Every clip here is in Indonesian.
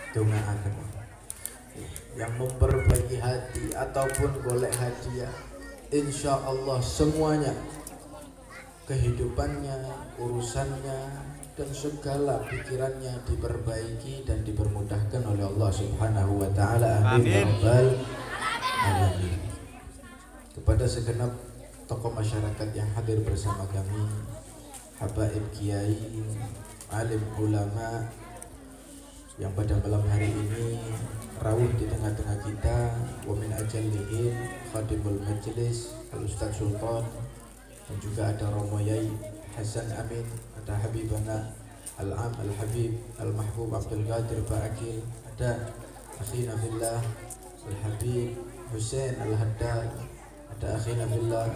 Dongaaken yang memperbaiki hati ataupun golek hadiah, insya Allah semuanya, kehidupannya, urusannya, dan segala pikirannya diperbaiki dan dipermudahkan oleh Allah Subhanahu wa Ta'ala. Amin ya rabbal alamin. Kepada segenap tokoh masyarakat yang hadir bersama kami, habaib kiai, alim ulama yang pada malam hari ini rawuh di tengah-tengah kita, wa min ajallihim khadimul majlis Al-Ustaz Sultan, dan juga ada Romo Yai Hasan Amin, ada Habibana Al-Am Al-Habib Al-Mahbub Abdul Qadir Ba'akil, ada Akhina Billah Al-Habib Hussein Al-Haddad, ada Akhina Billah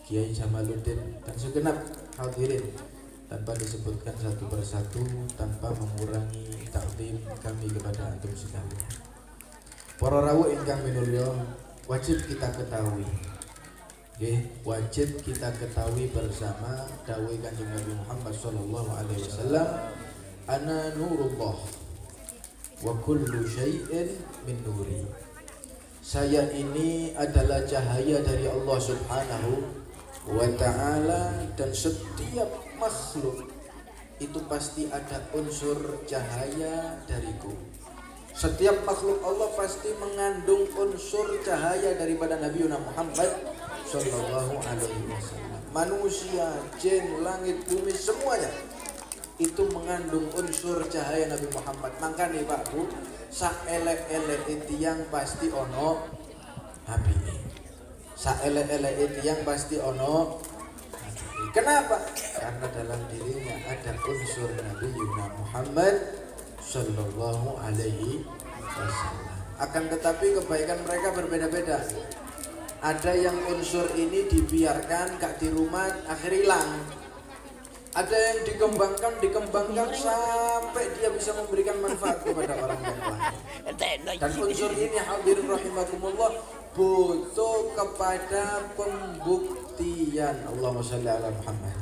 Kiai Jamaluddin, dan segenap hadirin tanpa disebutkan satu persatu, tanpa mengurangi takdim kami kepada antum sekalian. Para rawuh ingkang minulya, wajib kita ketahui, wajib kita ketahui bersama dawuh Kanjeng Nabi Muhammad sallallahu alaihi wasallam, ana nurullah wa kullu syai'in min nuri. Saya ini adalah cahaya dari Allah Subhanahu wa Ta'ala, dan setiap makhluk itu pasti ada unsur cahaya dariku. Setiap makhluk Allah pasti mengandung unsur cahaya daripada Nabi Muhammad sallallahu alaihi wasallam. Manusia, jin, langit, bumi, semuanya itu mengandung unsur cahaya Nabi Muhammad. Makanya Pak Bu, saelek-elek tiyang pasti ono api. Saelek-elek tiyang pasti ono. Kenapa? Karena dalam dirinya ada unsur Nabi Muhammad sallallahu alaihi wasallam. Akan tetapi kebaikan mereka berbeda-beda. Ada yang unsur ini dibiarkan gak dirumat, akhir hilang. Ada yang dikembangkan sampai dia bisa memberikan manfaat kepada orang yang lain. Dan unsur ini hadirin rahimakumullah butuh kepada pembuktian. Allahumma sholli ala Muhammad.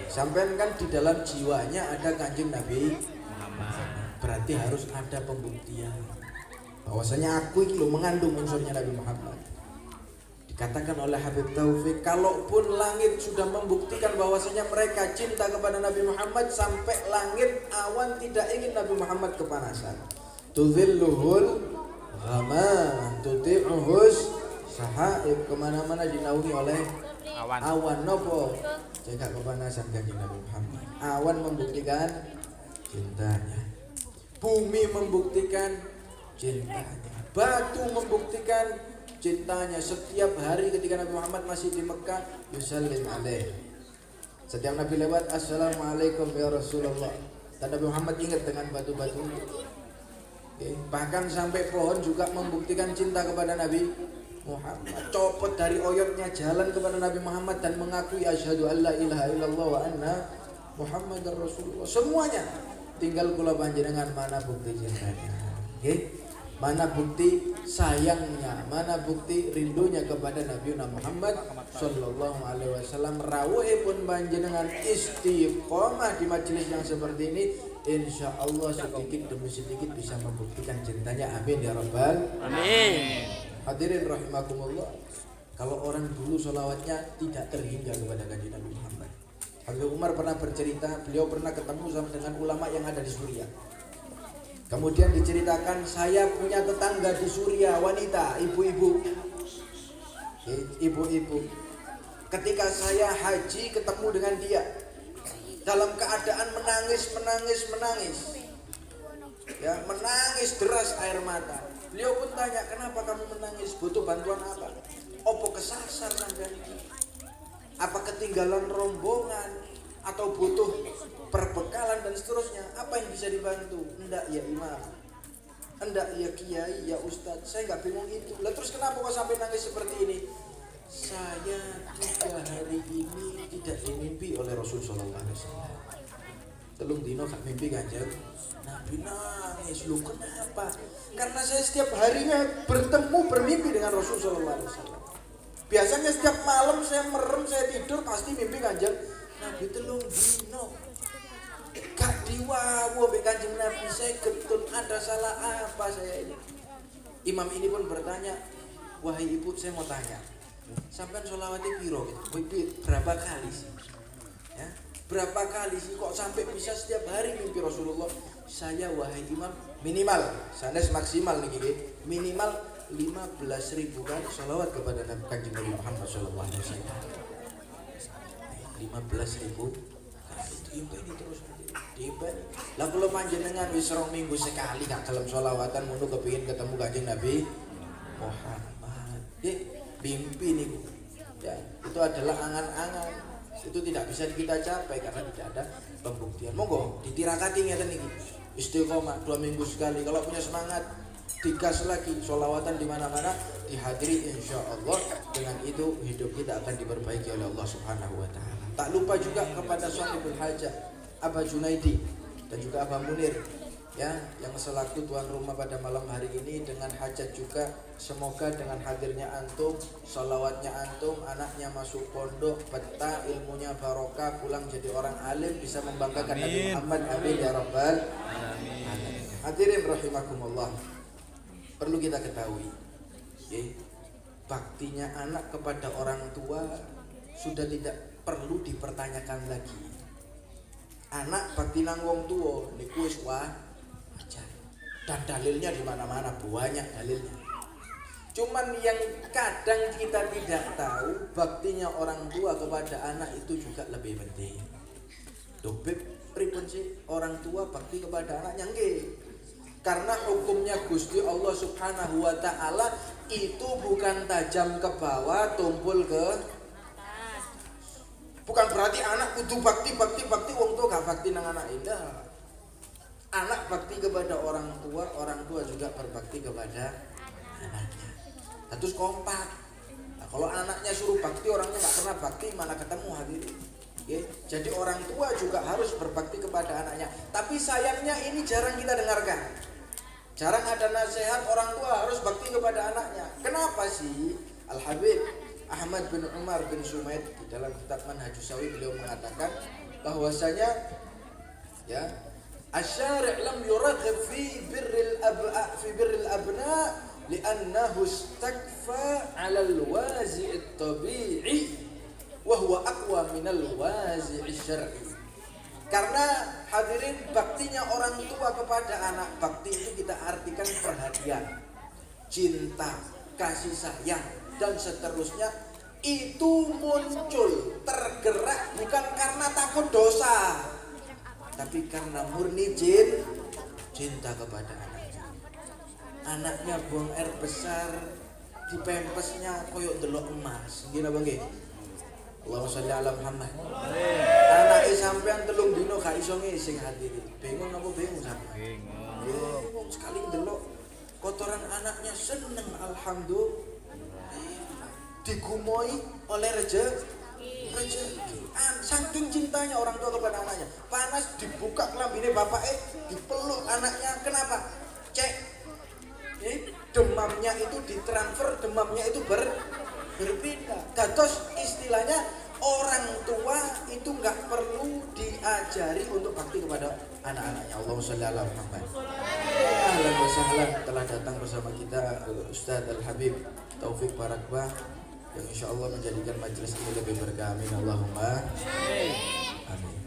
Sampai kan di dalam jiwanya ada Kanjeng Nabi Muhammad. Berarti harus ada pembuktian bahwasanya aku itu mengandung unsurnya Nabi Muhammad. Dikatakan oleh Habib Taufik, kalaupun langit sudah membuktikan bahwasanya mereka cinta kepada Nabi Muhammad, sampai langit awan tidak ingin Nabi Muhammad kepanasan. Tudhilluhul ghamam tuti'uhus sahaib, kemana-mana dinaungi oleh awan. Nopo jaga kepanasan Kanjeng Nabi Muhammad. Awan membuktikan cintanya, bumi membuktikan cintanya, batu membuktikan cintanya. Setiap hari ketika Nabi Muhammad masih di Mekah, yusallim alaih. Setiap Nabi lewat, assalamualaikum ya Rasulullah, dan Nabi Muhammad ingat dengan batu-batu. Bahkan sampai pohon juga membuktikan cinta kepada Nabi Muhammad. Copot dari oyotnya jalan kepada Nabi Muhammad dan mengakui asyhadu alla ilaha illallah wa anna Muhammadar Rasulullah. Semuanya tinggal kula panjenengan mana bukti cintanya. Mana bukti sayangnya, mana bukti rindunya kepada Nabi Muhammad sallallahu alaihi wasallam. Rawuhipun panjenengan istiqomah di majelis yang seperti ini, insya Allah sedikit demi sedikit bisa membuktikan cintanya. Amin ya rabbal amin. Hadirin rahimakumullah, kalau orang dulu sholawatnya tidak terhingga kepada Kanjeng Nabi Muhammad. Habib Umar pernah bercerita, beliau pernah ketemu sama dengan ulama yang ada di Suriah. Kemudian diceritakan, saya punya tetangga di Suriah, wanita, ibu-ibu. Ketika saya haji ketemu dengan dia, dalam keadaan menangis. Ya, menangis deras air mata. Beliau pun tanya, kenapa kamu menangis? Butuh bantuan apa? Opo kesasar sampean iki? Apa ketinggalan rombongan? Atau butuh perbekalan dan seterusnya? Apa yang bisa dibantu? Enggak ya imam, enggak ya kiai, ya ustadz, saya nggak bingung itu. Lah terus kenapa kok sampai nangis seperti ini? Saya 3 hari ini tidak dimimpi oleh Rasul sallallahu alaihi wasallam. Telung dino gak mimpi Kanjeng Nabi, nangis. Lu kenapa? Karena saya setiap harinya bermimpi dengan Rasul sallallahu alaihi wasallam. Biasanya setiap malam saya merem, saya tidur pasti mimpi Kanjeng Nabi. Telung dino Gak diwawu be Kanjeng Nabi, saya getun ada salah apa saya ini. Imam ini pun bertanya, wahai ibu saya mau tanya, sampean sholawatnya piro gitu? Berapa kali sih? Ya, berapa kali sih kok sampai bisa setiap hari mimpi Rasulullah? Saya wahai imam minimal, sanes maksimal nih gini, minimal 15.000 kali sholawat kepada Nabi Kanjeng Nabi Muhammad Sallallahu Alaihi Wasallam. 15.000 kali itu ini terus tiba. Lah kalau panjenengan wis rong minggu sekali gak gelem sholawatan ngono kepengin ketemu Kanjeng Nabi Muhammad. Mimpi nih. Ya, itu adalah angan-angan. Itu tidak bisa kita capai karena tidak ada pembuktian. Monggo ditirakati ngeten iki. Istiqomah 2 minggu sekali. Kalau punya semangat digas lagi sholawatan di mana-mana, dihadiri insya Allah. Dengan itu hidup kita akan diperbaiki oleh Allah Subhanahu wa taala. Tak lupa juga kepada Sahibul Hajah Aba Junaidi dan juga Aba Munir ya, yang selaku tuan rumah pada malam hari ini dengan hajat juga. Semoga dengan hadirnya antum, sholawatnya antum, anaknya masuk pondok, betah, ilmunya barokah, pulang jadi orang alim, bisa membanggakan Nabi Muhammad. Amin ya rabbal alamin. Hadirin rahimakumullah, perlu kita ketahui baktinya anak kepada orang tua sudah tidak perlu dipertanyakan lagi. Anak bakti nang wong tua niku wis wajar. Dan dalilnya di mana-mana, banyak dalilnya. Cuman yang kadang kita tidak tahu, baktinya orang tua kepada anak itu juga lebih penting. Dobib pripun sih orang tua bakti kepada anaknya nggih? Karena hukumnya Gusti Allah Subhanahu wa taala itu bukan tajam ke bawah, tumpul ke atas. Bukan berarti anak kudu bakti wong tua gak bakti nang anak indah. Anak bakti kepada orang tua juga berbakti kepada anaknya. Terus kompak. Nah, kalau anaknya suruh bakti, orangnya nggak pernah bakti, mana ketemu hadirin. Jadi orang tua juga harus berbakti kepada anaknya. Tapi sayangnya ini jarang kita dengarkan. Jarang ada nasihat orang tua harus bakti kepada anaknya. Kenapa sih? Al Habib Ahmad bin Umar bin Sumaid di dalam kitab Manhajus Sawi beliau mengatakan bahwasanya ya, asy-syari' lam yuraghib fi birril abna li'annahu istakfa 'ala al-wazi' at-tabi'i wa huwa aqwa min al-wazi' asy-syar'i. Karena hadirin, baktinya orang tua kepada anak, bakti itu kita artikan perhatian, cinta, kasih sayang dan seterusnya. Itu muncul tergerak bukan karena takut dosa, tapi karena murni cinta kepada anaknya. Anaknya buang air besar, di pempesnya koyok delok emas. Gini apa nggih? Allahumma sholli ala Muhammad. Anake sampean 3 dino gak iso ngising hadirin. Bingung apa bingung sampean? Bingung sekali delok kotoran anaknya seneng, alhamdulillah. Digumoi oleh rezeki. Saking cintanya orang tua kepada anaknya. Panas dibuka kelambine bapake, dipeluk anaknya. Kenapa? Cek. Demamnya itu ditransfer, demamnya itu berpindah. Dados istilahnya orang tua itu nggak perlu diajari untuk bakti kepada anak-anaknya. Allahumma sholli ala Muhammad. Ahlan wa sahlan, telah datang bersama kita Ustadz Al Habib Taufik Barakbah yang insya Allah menjadikan majelis ini lebih berkah. Amin Allahumma amin.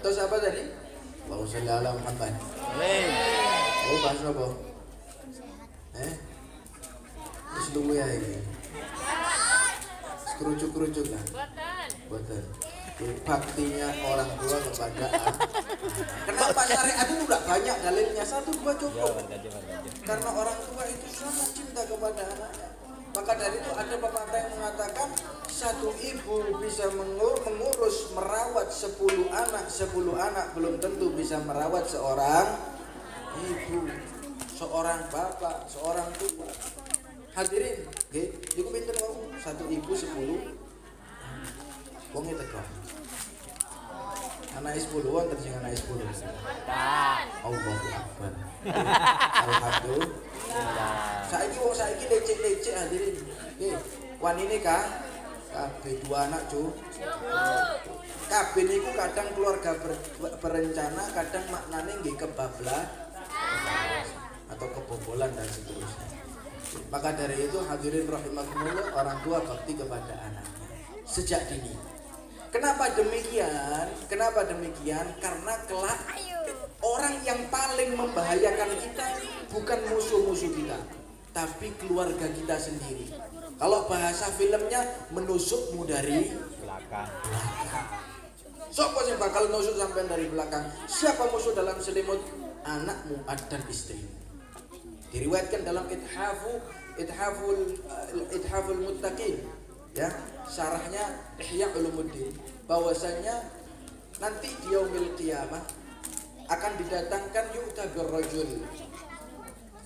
Terus apa tadi? Allahumma sholli ala Muhammad. Oh, bahas apa? Terus dulu ya ini. Kerucuk-kerucuk kan? Betul. Baktinya orang tua kepada anak. Kenapa syariat itu udah banyak dalilnya? 1, 2 cukup. Karena orang tua itu sangat cinta kepada anaknya. Maka dari itu ada pepatah yang mengatakan satu ibu bisa mengurus merawat 10 anak belum tentu bisa merawat seorang ibu, seorang bapak, seorang tua. Hadirin, nggih, niku pinten wau? 1 ibu 10 Wong teko. Anak 10 wonten sing anak 10. Allahu Akbar. Alhamdulillah. Saiki lecek-lecek hadirin. Nggih, wanine kabeh dua anak, Cu. Kabeh niku kadang keluarga berencana, kadang maknane nggih kebablas atau kebobolan dan seterusnya. Maka dari itu hadirin rahimakumullah, orang tua bakti kepada anaknya sejak dini. Kenapa demikian? Karena kelak orang yang paling membahayakan kita bukan musuh-musuh kita, tapi keluarga kita sendiri. Kalau bahasa filmnya, menusukmu dari belakang. Siapa yang bakal nusuk sampai dari belakang? Siapa musuh dalam selimut? Anakmu dan istrimu. Diriwayatkan dalam Ithaful Muttaqin, ya, syarahnya Ihya Ulumuddin, bahwasanya nanti di yaumil qiyamah akan didatangkan yu'ta birrajul,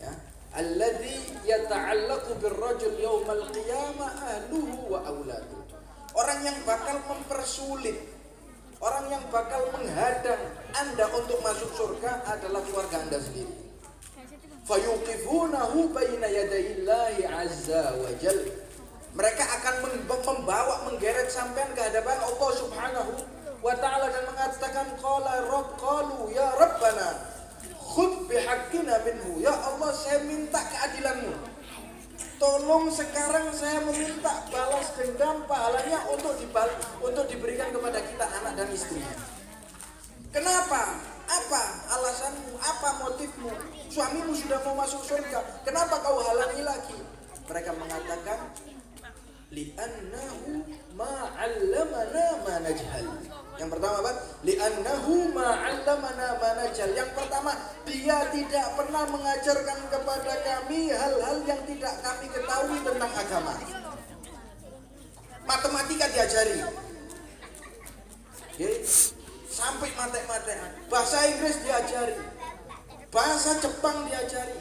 ya, alladzi yata'allaqu birrajul yaumal qiyamah ahluhu wa auladuhu. Orang yang bakal mempersulit, orang yang bakal menghadang Anda untuk masuk surga adalah keluarga Anda sendiri. Fayuqifunahu baina yadayillahi azza wa jal. Mereka akan membawa, menggeret sampean ke hadapan Allah Subhanahu wa ta'ala dan mengatakan qalu ya Rabbana khudh bihaqqina minhu. Ya Allah, saya minta keadilanmu. Tolong sekarang saya meminta balas dendam pahalanya untuk diberikan kepada kita, anak dan istrinya. Kenapa? Apa alasanmu? Apa motifmu? Suamimu sudah mau masuk surga, kenapa kau halangi lagi? Mereka mengatakan li'annahu ma'allamana ma najhal. Yang pertama apa? Li'annahu ma'allamana ma najhal. Yang pertama, dia tidak pernah mengajarkan kepada kami hal-hal yang tidak kami ketahui tentang agama. Matematika diajari, okay? Sampai mate-matean. Bahasa Inggris diajari, bahasa Jepang diajari,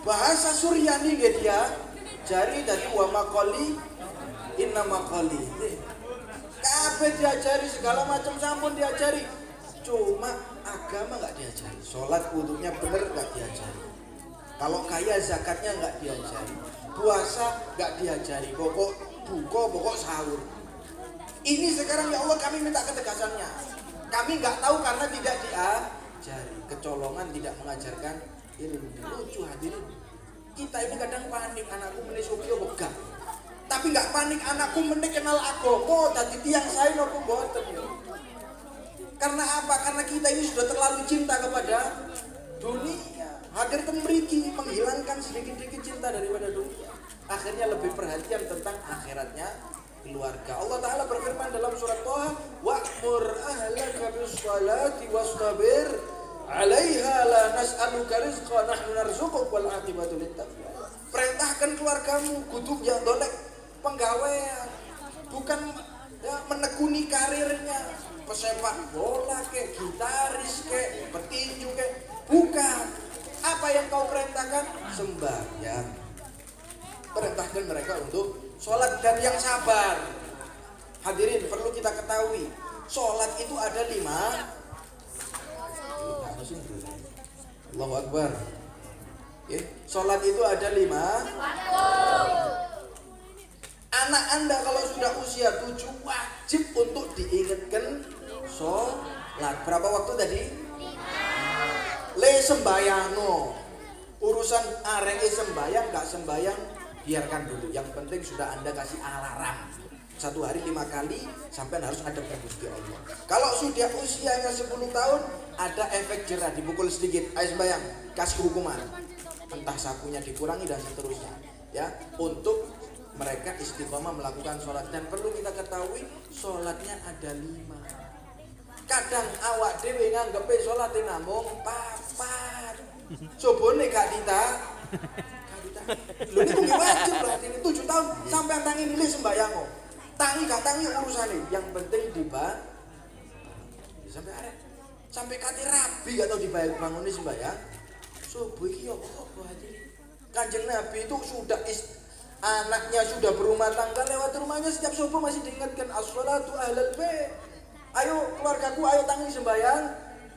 bahasa Suryani dia jari dari wa maqali inna maqali. Kabeh diajari, segala macam sampun diajari. Cuma agama enggak diajari. Salat wudunya bener enggak diajari. Kalau kaya zakatnya enggak diajari. Puasa enggak diajari. Pokok buka, pokok sahur. Ini sekarang ya Allah kami minta ketegasannya. Kami nggak tahu karena tidak diajari. Kecolongan tidak mengajarkan ilmu. Lucu hadirin. Kita ini kadang panik, anakku meni sugih wegah. Tapi nggak panik, anakku meni kenal agama, dadi tiyang sae napa mboten. Karena apa? Karena kita ini sudah terlalu cinta kepada dunia. Hadir mriki menghilangkan sedikit-sedikit cinta daripada dunia. Akhirnya lebih perhatian tentang akhiratnya keluarga. Allah Ta'ala berfirman dalam surat Thaha, wa'mur ahlaka bis-shalati wastabir 'alaiha la nas'aluka rizqan nahnu narzuquk wal 'aqibatu lit-taqwa. Perintahkan keluargamu kudu ya dolek penggawean, bukan ya, menekuni karirnya, pesepak bola kayak gitaris kayak petinju kayak, bukan. Apa yang kau perintahkan? Sembahyang. Perintahkan mereka untuk sholat dan yang sabar. Hadirin, perlu kita ketahui, sholat itu ada 5. Allahu Akbar. Sholat itu ada 5. Anak Anda kalau sudah usia 7 wajib untuk diingatkan sholat. Berapa waktu tadi? 5. Le sembayang. Urusan areke sembayang gak sembayang biarkan dulu. Yang penting sudah Anda kasih alarm 1 hari 5 kali, sampai harus ada Gusti Allah. Kalau sudah usianya 10 tahun, ada efek jerah, dipukul sedikit, ayo sembayang, kasih hukuman. Entah sakunya dikurangi dan seterusnya. Ya, untuk mereka istiqomah melakukan sholat. Dan perlu kita ketahui, sholatnya ada 5. Kadang awak dhewe nganggepe sholate namung 4. Cobone gak dita. Lho niku wajib berarti 7 tahun sampai tangi milih sembayang kok. Tangi gak tangi urusane, yang penting dibayar. Sampai arek sampai kate rabi gak tau dibayar bangune sembayang. Subuh iki yo apa hati. Kanjeng Nabi itu sudah anaknya sudah berumah tangga, lewat rumahnya setiap subuh masih diingatkan as-sholatu ahlal bait. Ayo keluargaku, ayo tangi sembahyang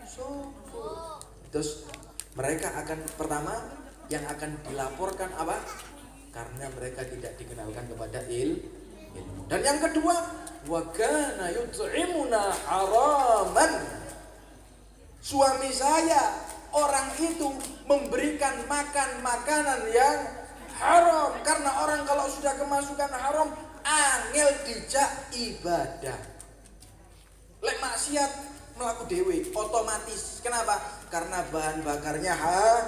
subuh. Terus mereka akan pertama yang akan dilaporkan apa? Karena mereka tidak dikenalkan kepada ilmu. Dan yang kedua, wa kana yut'imuna haraman. Suami saya orang itu memberikan makan makanan yang haram, karena orang kalau sudah kemasukan haram angel dijak ibadah. Lek maksiat melaku dewe otomatis. Kenapa? Karena bahan bakarnya haram.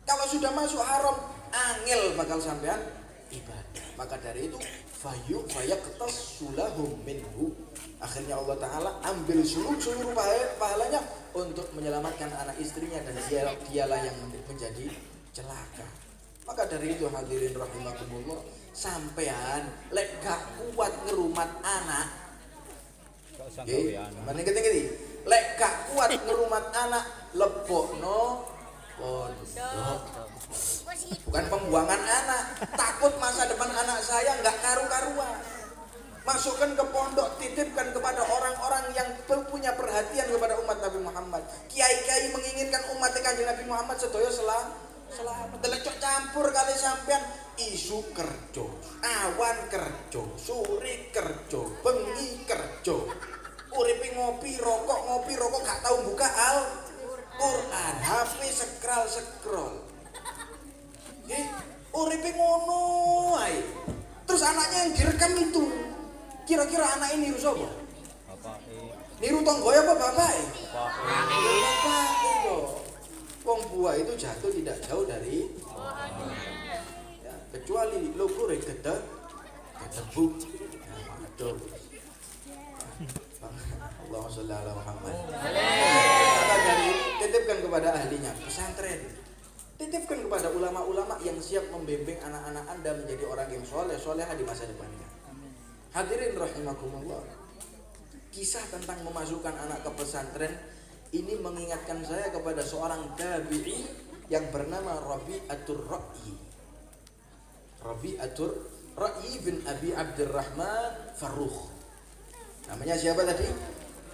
Kalau sudah masuk haram angel bakal sampean ibadah. Maka dari itu fayaqtas sulahum minhu. Akhirnya Allah Ta'ala ambil seluruh pahalanya untuk menyelamatkan anak istrinya, dan dialah yang menjadi celaka. Maka dari itu hadirin rahimakumullah, sampean lek gak kuat ngerumat anak, lek gak kuat ngerumat anak, lebokno pondok. Bukan pembuangan anak, takut masa depan anak saya nggak karu-karuan. Masukkan ke pondok, titipkan kepada orang-orang yang punya perhatian kepada umat Nabi Muhammad. Kiai-kiai menginginkan umat Kanjeng Nabi Muhammad sedaya selamat. Delecok campur kali sampean isu kerja, awan kerja, suri kerja, bengi kerja. Uripe ngopi rokok gak tahu buka Al-Qur'an, HP scroll. Uripe ngono ae. Terus anaknya yang direkam itu, kira-kira anak ini niru sapa? Bapake. Niru tonggoe apa bapake? Bapake kok. Wong buah itu jatuh tidak jauh dari ya, kecuali logo ketebuk. Aduh. Allahumma sholli ala Muhammad. Maka dari titipkan kepada ahlinya pesantren. Titipkan kepada ulama-ulama yang siap membimbing anak-anak Anda menjadi orang yang solehah di masa depannya. Hadirin rahimakumullah. Kisah tentang memasukkan anak ke pesantren ini mengingatkan saya kepada seorang tabi'i yang bernama Rabi'atur Ra'yi. Rabi'atur Ra'yi bin Abi Abdurrahman Farrukh. Namanya siapa tadi?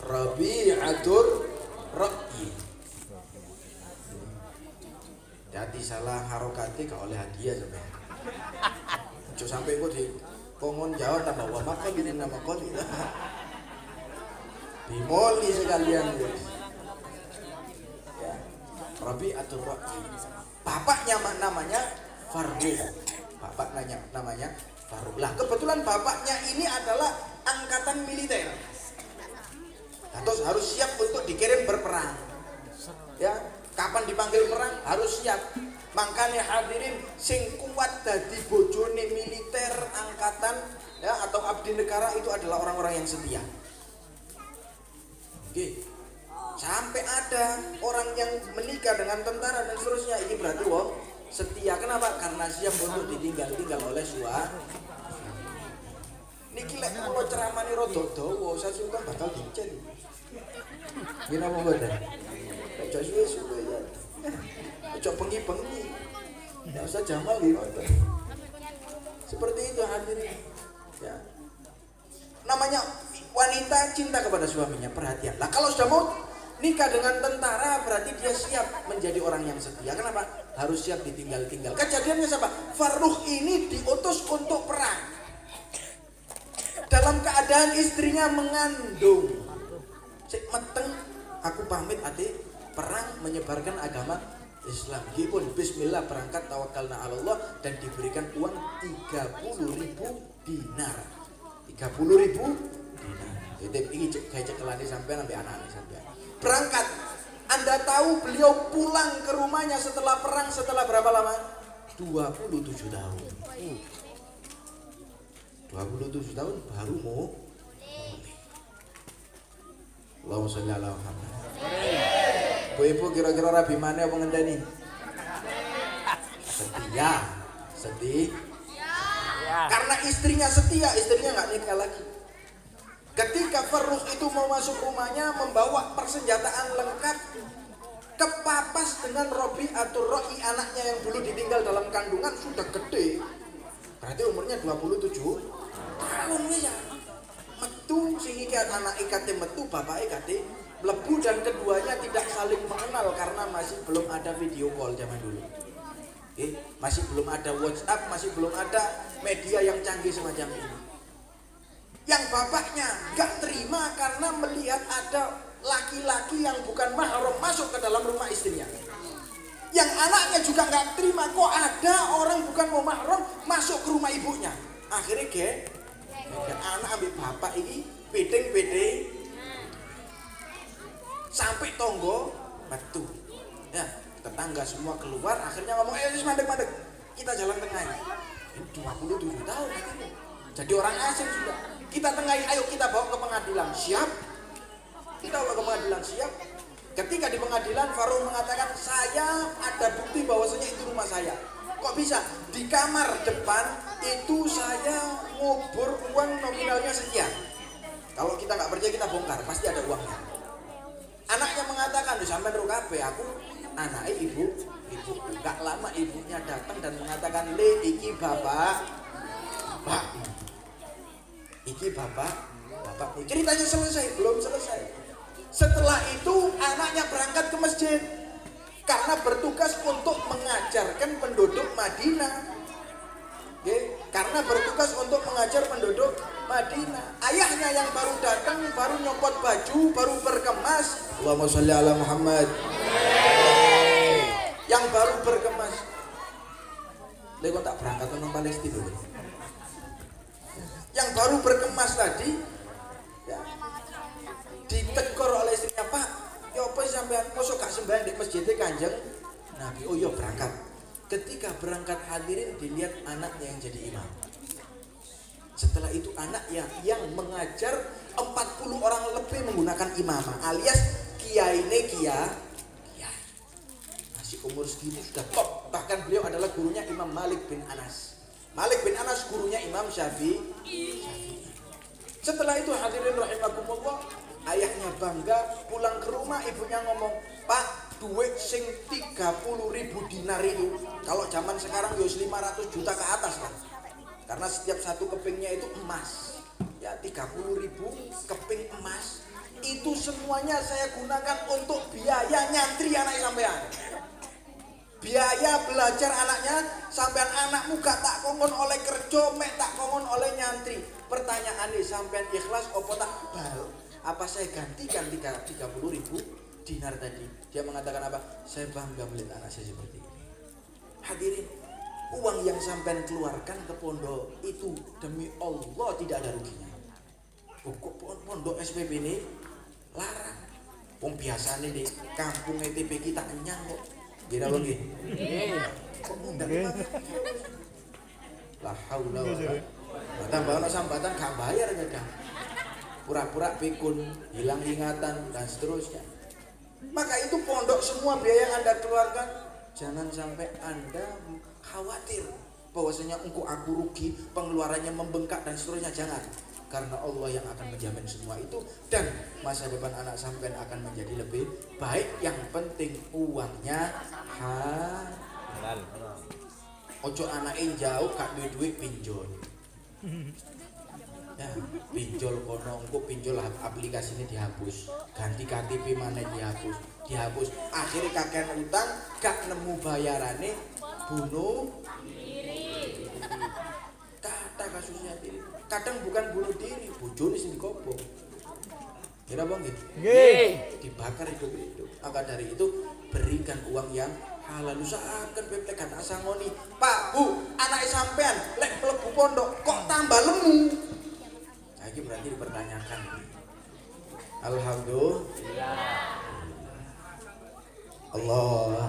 Rabi'atur Ra'yi. Jadi salah harokati gak oleh hadiah sampai. Ojo sampai kok di kongon Jawa tambah wa maka bini nama koli. Dimoli sekalian. Ya. Rabi'atur Ra'yi. Bapaknya namanya Farrukh. Namanya Farrukh. Lah kebetulan bapaknya ini adalah angkatan militer. Terus harus siap untuk dikirim berperang. Ya. Kapan dipanggil perang harus siap. Makanya hadirin sing kuat dadi bojone militer angkatan ya atau abdi negara itu adalah orang-orang yang setia. Oke. Sampai ada orang yang menikah dengan tentara dan seterusnya, ini berarti wong setia. Kenapa? Karena siap untuk ditinggal oleh suami. Niki lek kula ceramane rada dawa, sasultan bakal dicen. Nggih napa mboten? Ojo suwe-suwe ya. Ojo bengi-bengi. Enggak usah jamal gitu. Seperti itu hadirin. Ya. Namanya wanita cinta kepada suaminya, perhatian. Lah kalau sudah mau nikah dengan tentara berarti dia siap menjadi orang yang setia. Kenapa? Harus siap ditinggal-tinggal. Kejadiannya siapa? Farrukh ini diutus untuk perang. Dalam keadaan istrinya mengandung. Sik meteng aku pamit ati perang menyebarkan agama Islam. Gipun bismillah berangkat tawakalna ala Allah dan diberikan uang 30.000 dinar. 30.000 dinar. Jadi ini kayak cekelane sampean sampai anak-anak sampean. Berangkat. Anda tahu beliau pulang ke rumahnya setelah perang setelah berapa lama? 27 tahun. 27 tahun baru mau mulai. Allahumma sholli ala Muhammad. Bu-ibu kira-kira rabi mana apa ngenteni? Setia. Karena istrinya setia, istrinya nggak nikah lagi. Ketika Farrukh itu mau masuk rumahnya membawa persenjataan lengkap, kepapas dengan Robi'atul Ra'i, anaknya yang dulu ditinggal dalam kandungan sudah gede. Berarti umurnya 27 tahun ya. Metu sehingga anak ikate metu, bapak ikate mlebu, dan keduanya tidak saling mengenal karena masih belum ada video call zaman dulu. Masih belum ada WhatsApp, masih belum ada media yang canggih semacam ini. Yang bapaknya gak terima karena melihat ada laki-laki yang bukan mahram masuk ke dalam rumah istrinya. Yang anaknya juga gak terima, kok ada orang bukan mau mahram masuk ke rumah ibunya. Akhirnya anak ambil bapak ini bedeng-bedeng sampai tonggo metu. Ya, tetangga semua keluar, akhirnya ngomong, ayo mandek-mandek, kita jalan tengah. Ini 27 tahun ini. Jadi orang asing sudah. Kita tengahi, ayo kita bawa ke pengadilan. Siap? Kita bawa ke pengadilan, siap. Ketika di pengadilan, Farouk mengatakan, saya ada bukti bahwasanya itu rumah saya. Kok bisa? Di kamar depan itu saya ngubur uang nominalnya sekian. Kalau kita nggak percaya, kita bongkar, pasti ada uangnya. Anaknya mengatakan, sampai rukabe, aku anak ibu. Gak lama ibunya datang dan mengatakan, le iki bapak. Iki bapak. Ceritanya selesai, belum selesai. Setelah itu anaknya berangkat ke masjid karena bertugas untuk mengajarkan penduduk Madinah. Karena bertugas untuk mengajar penduduk Madinah. Ayahnya yang baru datang, baru nyopot baju, baru berkemas. Allahumma sholli ala Muhammad. Yang baru berkemas. Lha tak berangkat ke Palestina. Yang baru berkemas tadi ya, ditegur oleh istrinya, Pak, ya apa sampean mosok gak sembahyang di masjid Kanjeng Nabi? Oh iya berangkat. Ketika berangkat hadirin dilihat anaknya yang jadi imam. Setelah itu anaknya yang mengajar 40 orang lebih menggunakan imamah alias kiai. Masih umur segitu sudah top. Bahkan beliau adalah gurunya Imam Malik bin Anas. Malik bin Anas gurunya Imam Syafi'i. Setelah itu hadirin rahimakumullah, ayahnya bangga pulang ke rumah, ibunya ngomong, Pak, duit sing 30.000 dinar itu kalau zaman sekarang ya 500 juta ke atas lah, karena setiap satu kepingnya itu emas ya, 30.000 keping emas itu semuanya saya gunakan untuk biaya nyantri anak sampean, biaya belajar anaknya sampean. Anakmu gak tak kongon oleh kerja, mek tak kongon oleh nyantri. Pertanyaannya, sampean ikhlas opo tak bal? Apa saya gantikan 30.000 dinar tadi? Dia mengatakan apa? Saya bangga melihat anak saya seperti ini. Hadirin, uang yang sampean keluarkan ke pondok itu demi Allah tidak ada ruginya. Kok pondok SPP ini larang? Wong biasane di kampung ETP kita kenyang kok. Gila bang nggih. Kok mundak banget. La haula wala. Tambah ono sambatan gak bayar kadang. Pura-pura pikun, hilang ingatan dan seterusnya. Maka itu pondok semua biaya yang Anda keluarkan, jangan sampai Anda khawatir bahwasanya engkau aku rugi, pengeluarannya membengkak dan seterusnya, jangan. Karena Allah yang akan menjamin semua itu, dan masa depan anak sampean akan menjadi lebih baik. Yang penting uangnya halal. Ojo anake jauh gak duit pinjol. Ya, pinjol kono engko pinjol aplikasi ini dihapus, ganti KTP mana dihapus. Akhirnya kakek utang gak nemu bayarane, bunuh diri. Kata kasusnya diri. Kadang bukan bunuh diri, bojone sing dikobong. Kira bang gitu? Nggih. Dibakar hidup-hidup. Maka dari itu berikan uang yang halal. Usahakan PPK gak sangoni. Pak, Bu, anak sampean lek mlebu pondok kok tambah lemu. Nah, ini berarti dipertanyakan. Alhamdulillah. Allah.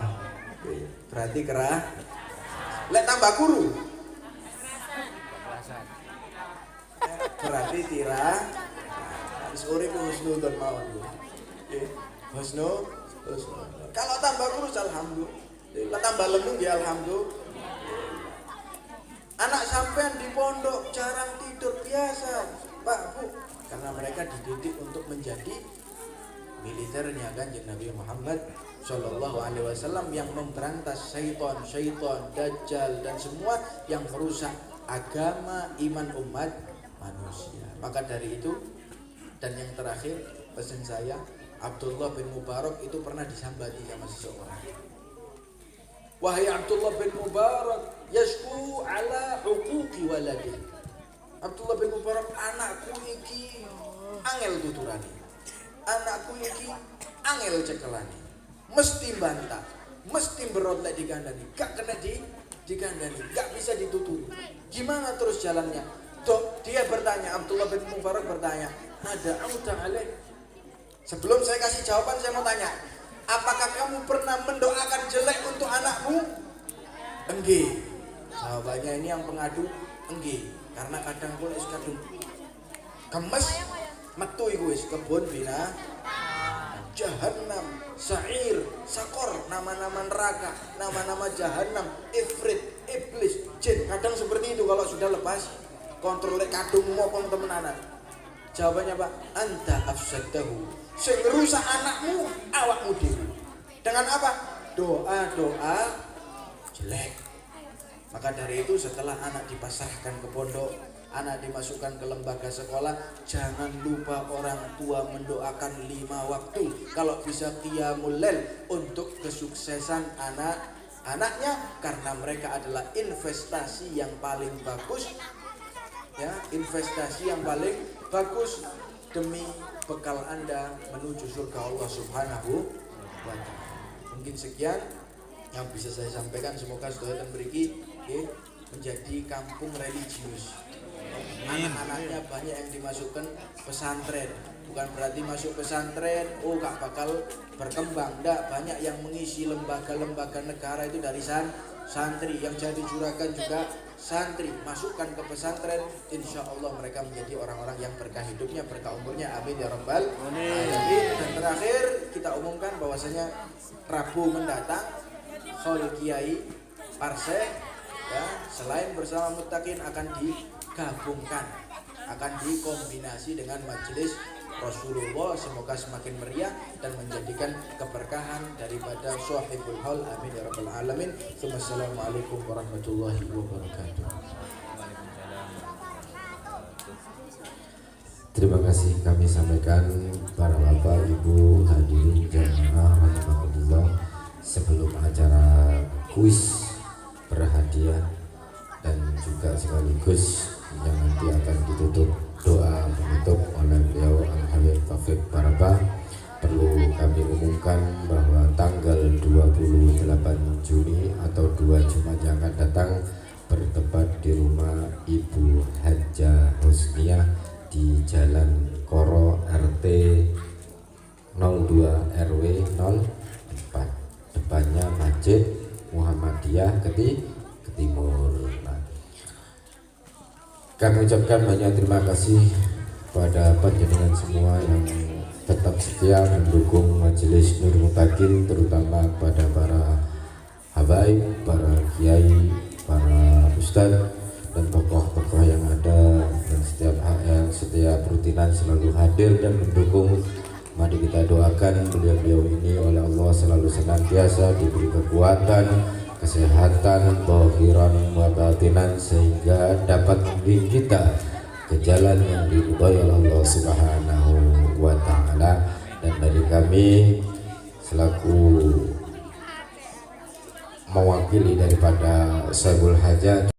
Berarti kerah. Lek tambah guru. Berarti tira. Sore ku husnudon mawon. Nggih. Husnul. Kalau tambah guru alhamdulillah. Tambah lemu ya alhamdulillah. Anak sampean di pondok jarang tidur biasa, Pak, Bu, karena mereka dididik untuk menjadi militernya Kanjeng Nabi Muhammad Shallallahu Alaihi Wasallam yang memberantas syaitan, dajjal dan semua yang merusak agama iman umat manusia. Maka dari itu, dan yang terakhir pesan saya, Abdullah bin Mubarak itu pernah disambati sama seseorang. Wahai Abdullah bin Mubarak, yashku ala huquqi waladi. Abdullah bin Mubarak, anakku iki angel tuturane, anakku iki angel cekelane, mesti bantah, mesti berontak dikandani, gak kena dikandani, gak bisa dituturi. Gimana terus jalannya? Dok, dia bertanya, Abdullah bin Mubarak bertanya, ada auta alaih. Sebelum saya kasih jawaban, saya mau tanya, apakah kamu pernah mendoakan jelek untuk anakmu? Enggih. Jawabannya ini yang pengadu, enggih. Karena kadang kulit kadung kemes, metu iku wis kebun bina Jahannam, Sa'ir, Sakor, nama-nama neraka, nama-nama Jahannam, Ifrit, Iblis, Jin. Kadang seperti itu kalau sudah lepas kontrolnya kadung mokong temenanan. Jawabannya Pak, anta afsaddahu, sing rusak anakmu awakmu dhewe. Dengan apa? Doa-doa jelek. Maka dari itu setelah anak dipasrahkan ke pondok, anak dimasukkan ke lembaga sekolah, jangan lupa orang tua mendoakan 5 waktu. Kalau bisa qiyamul lail untuk kesuksesan anak-anaknya, karena mereka adalah investasi yang paling bagus. Ya, investasi yang paling bagus demi bekal Anda menuju surga Allah Subhanahu wa Ta'ala. Mungkin sekian yang bisa saya sampaikan. Semoga saudara dan beriki menjadi kampung religius. Anak-anaknya banyak yang dimasukkan pesantren. Bukan berarti masuk pesantren gak bakal berkembang. Nggak, banyak yang mengisi lembaga-lembaga negara itu dari santri. Yang jadi juragan juga santri. Masukkan ke pesantren, insya Allah mereka menjadi orang-orang yang berkah hidupnya, berkah umurnya. Amin ya rabbal alamin. Dan terakhir kita umumkan bahwasanya Rabu mendatang Khol Kiai Parseh, ya, selain bersama Muttaqin akan digabungkan, akan dikombinasi dengan majelis Rasulullah. Semoga semakin meriah dan menjadikan keberkahan daripada Shahibul Haul. Amin ya rabbal alamin. Wassalamualaikum warahmatullahi wabarakatuh. Terima kasih kami sampaikan para bapak, ibu, hadirin jamaah rahimakumullah. Sebelum acara kuis berhadiah dan juga sekaligus yang nanti akan ditutup doa penutup oleh beliau Al-Habib Taufik Barabah, perlu kami umumkan bahwa tanggal 28 Juni atau 2 Jumat yang akan datang bertempat di rumah Ibu Hajjah Husniah di Jalan Koro RT 02 RW 04, depannya Masjid Muhammadiyah ke timur. Nah, kami ucapkan banyak terima kasih pada panjenengan semua yang tetap setia mendukung Majelis Nur Muttaqin, terutama pada para habaib, para kiai, para ustadz dan tokoh-tokoh yang ada, dan setiap rutinan selalu hadir dan mendukung. Mari kita doakan beliau-beliau ini oleh Allah selalu senantiasa diberi kekuatan, kesehatan, zahiran wa batinan, sehingga dapat membimbing kita ke jalan yang diridhai oleh Allah Subhanahu wa Ta'ala. Dan dari kami selaku mewakili daripada Saibul Hajat